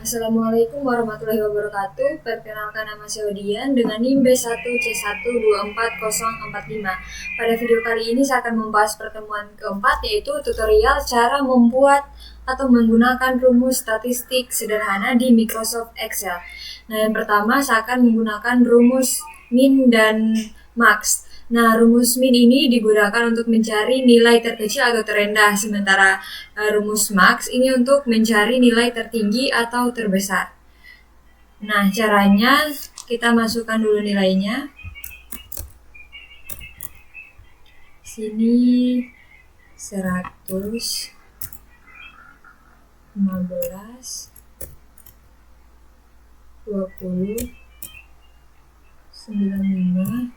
Assalamualaikum warahmatullahi wabarakatuh. Perkenalkan, nama saya Odian dengan NIM B1C124045. Pada video kali ini saya akan membahas pertemuan keempat, yaitu tutorial cara membuat atau menggunakan rumus statistik sederhana di Microsoft Excel. Nah, yang pertama saya akan menggunakan rumus min dan max. Nah, rumus min ini digunakan untuk mencari nilai terkecil atau terendah, sementara rumus max ini untuk mencari nilai tertinggi atau terbesar. Nah, caranya kita masukkan dulu nilainya. Sini 100, 15, 20, 95,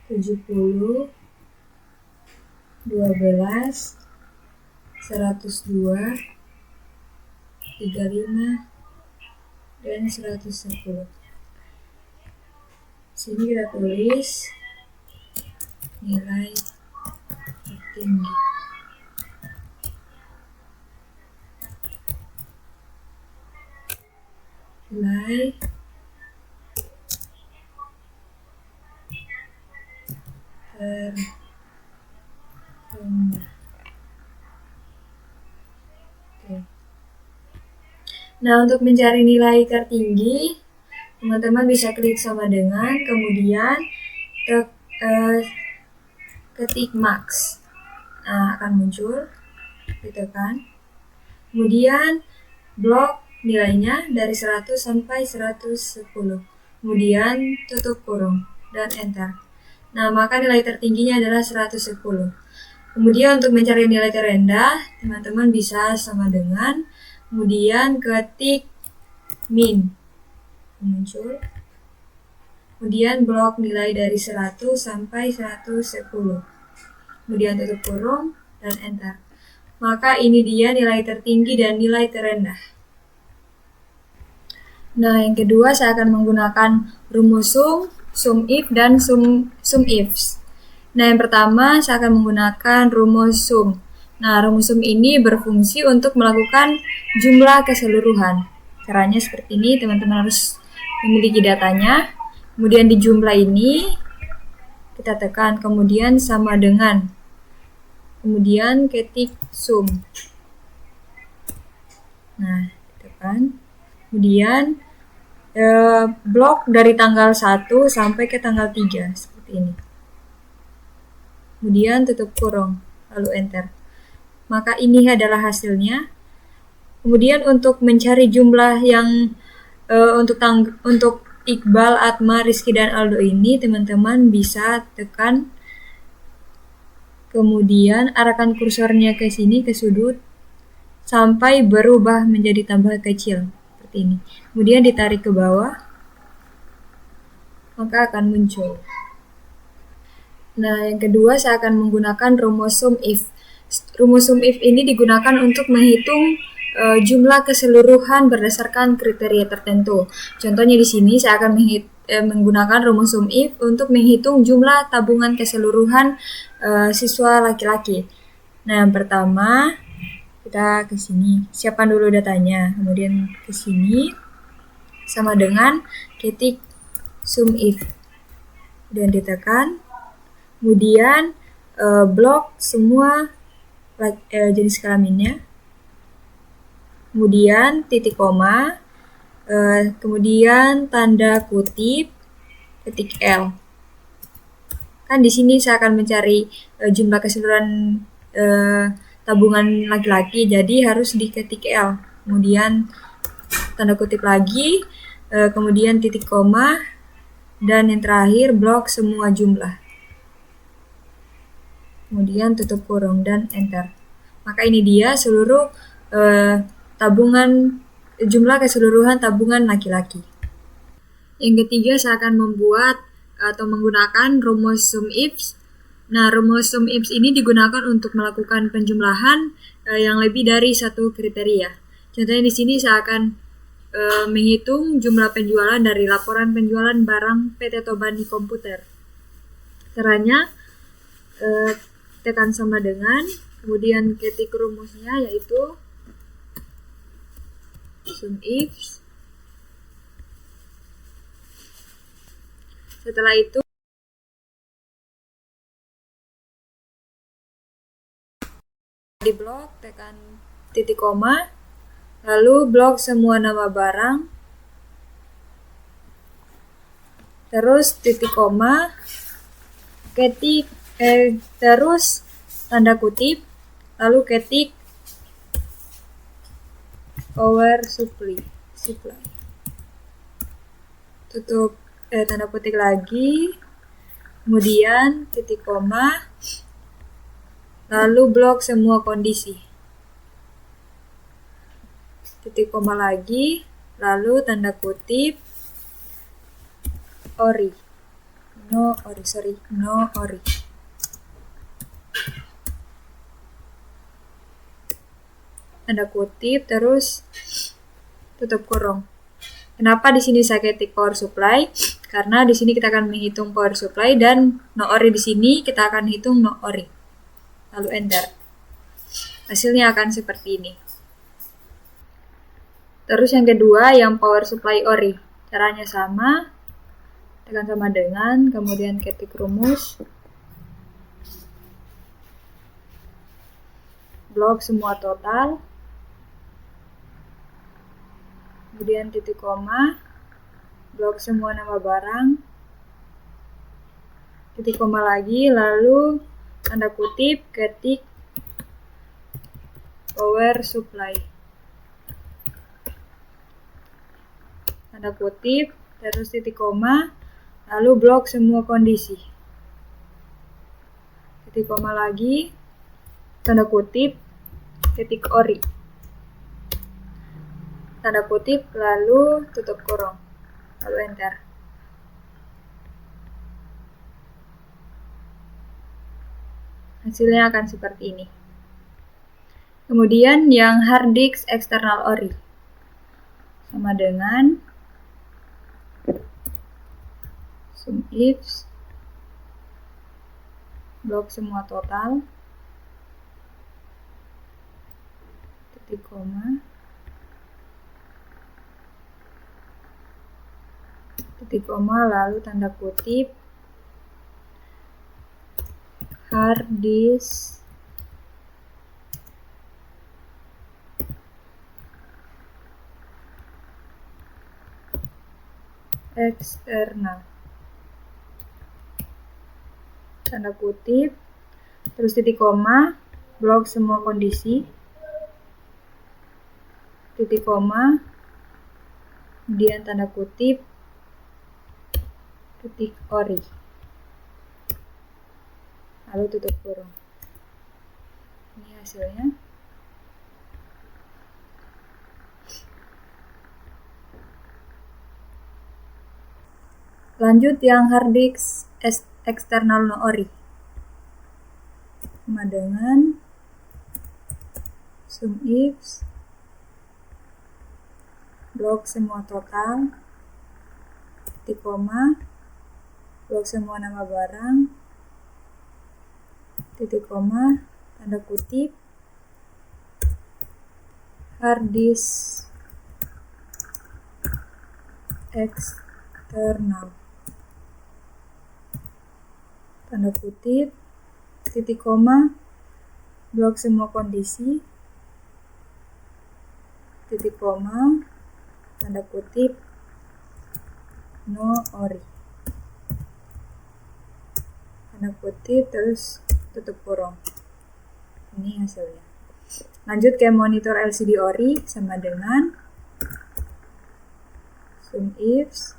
70, 12, 102, 35, dan 110. Sini kita tulis nilai tertinggi. Nilai terendah. Oke. Nah, untuk mencari nilai tertinggi, teman-teman bisa klik sama dengan, kemudian ketik max. Nah, akan muncul, ditekan. Kemudian blok nilainya dari 100 sampai 110. Kemudian tutup kurung dan enter. Nah, maka nilai tertingginya adalah 110. Kemudian untuk mencari nilai terendah, teman-teman bisa sama dengan, kemudian ketik min, muncul. Kemudian blok nilai dari 100 sampai 110. Kemudian tutup kurung dan enter. Maka ini dia nilai tertinggi dan nilai terendah. Nah, yang kedua saya akan menggunakan rumus sum if, dan sum ifs. Nah, yang pertama saya akan menggunakan rumus sum. Nah, rumus sum ini berfungsi untuk melakukan jumlah keseluruhan. Caranya seperti ini, teman-teman harus memiliki datanya. Kemudian di jumlah ini kita tekan, kemudian sama dengan, kemudian ketik sum. Nah, tekan. Kemudian blok dari tanggal 1 sampai ke tanggal 3 seperti ini. Kemudian tutup kurung, lalu enter. Maka ini adalah hasilnya. Kemudian untuk mencari jumlah yang untuk Iqbal, Atma, Rizky, dan Aldo ini, teman-teman bisa tekan, kemudian arahkan kursornya ke sini, ke sudut, sampai berubah menjadi tambah kecil seperti ini. Kemudian ditarik ke bawah, maka akan muncul. Nah, yang kedua saya akan menggunakan rumus sum if. Rumus sum if ini digunakan untuk menghitung jumlah keseluruhan berdasarkan kriteria tertentu. Contohnya di sini saya akan menggunakan rumus sum if untuk menghitung jumlah tabungan keseluruhan siswa laki-laki. Nah, yang pertama kita ke sini, siapkan dulu datanya, kemudian ke sini sama dengan ketik sum if, kemudian ditekan, kemudian blok semua jenis kelaminnya, kemudian titik koma, kemudian tanda kutip, ketik L. Kan di sini saya akan mencari jumlah keseluruhan tabungan laki-laki, jadi harus diketik L. Kemudian tanda kutip lagi, kemudian titik koma, dan yang terakhir blok semua jumlah. Kemudian tutup kurung dan enter. Maka ini dia seluruh jumlah keseluruhan tabungan laki-laki. Yang ketiga saya akan membuat atau menggunakan rumus sum ifs. Nah, rumus sum ifs ini digunakan untuk melakukan penjumlahan yang lebih dari satu kriteria. Contohnya di sini saya akan menghitung jumlah penjualan dari laporan penjualan barang PT Tobani Komputer. Caranya tekan sama dengan, kemudian ketik rumusnya yaitu sum if. Setelah itu di blok tekan titik koma, lalu blok semua nama barang, terus titik koma, ketik terus tanda kutip, lalu ketik power supply. Tutup tanda kutip lagi, kemudian titik koma, lalu blok semua kondisi. Titik koma lagi, lalu tanda kutip ori. No ori. Tanda kutip terus tutup kurung. Kenapa di sini saya ketik power supply? Karena di sini kita akan menghitung power supply dan no ori di sini kita akan hitung no ori. Lalu enter. Hasilnya akan seperti ini. Terus yang kedua, yang power supply ori. Caranya sama. Tekan sama dengan, kemudian ketik rumus. Blok semua total. Kemudian titik koma. Blok semua nama barang. Titik koma lagi, lalu tanda kutip, ketik power supply. Tanda kutip, terus titik koma, lalu blok semua kondisi. Titik koma lagi, tanda kutip, ketik ori. Tanda kutip, lalu tutup kurung, lalu enter. Hasilnya akan seperti ini. Kemudian yang hard disk eksternal ori. Sama dengan sum if, blok semua total, titik koma, lalu tanda kutip, hard disk eksternal, tanda kutip, terus titik koma, blok semua kondisi, titik koma, kemudian tanda kutip, ketik ori, lalu tutup kurung. Ini hasilnya. Lanjut yang hard disk eksternal no ori. Sama dengan sum if, blok semua total, titik koma, blok semua nama barang, titik koma, tanda kutip, hard disk eksternal, tanda kutip, titik koma, blok semua kondisi, titik koma, tanda kutip, no ori, tanda kutip, terus tutup kurung. Ini hasilnya. Lanjut ke monitor LCD ori, sama dengan sum if,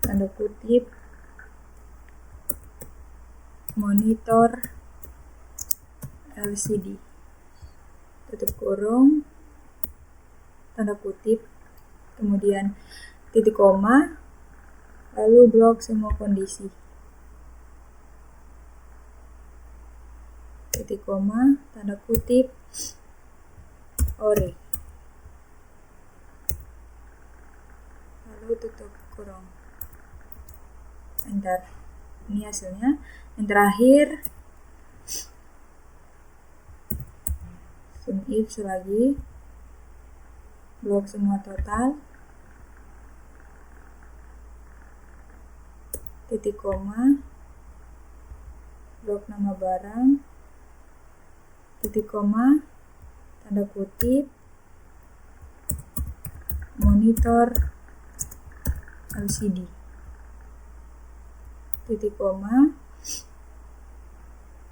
tanda kutip, monitor LCD, tutup kurung, tanda kutip, kemudian titik koma, lalu blok semua kondisi, titik koma, tanda kutip, ori, lalu tutup kurung. enter. Ini hasilnya. Yang terakhir sum if lagi, blok semua total, titik koma, blok nama barang, titik koma, tanda kutip, monitor LCD, titik koma,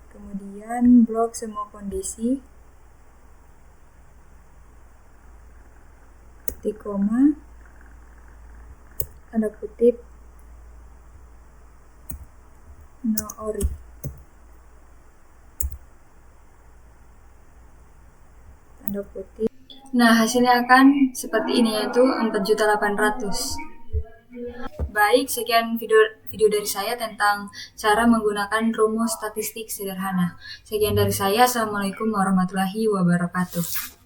kemudian blok semua kondisi, titik koma, tanda kutip, no ori. Tanda kutip. Nah, hasilnya akan seperti ini, yaitu 4.800.000. Baik, sekian video dari saya tentang cara menggunakan rumus statistik sederhana. Sekian dari saya. Assalamualaikum warahmatullahi wabarakatuh.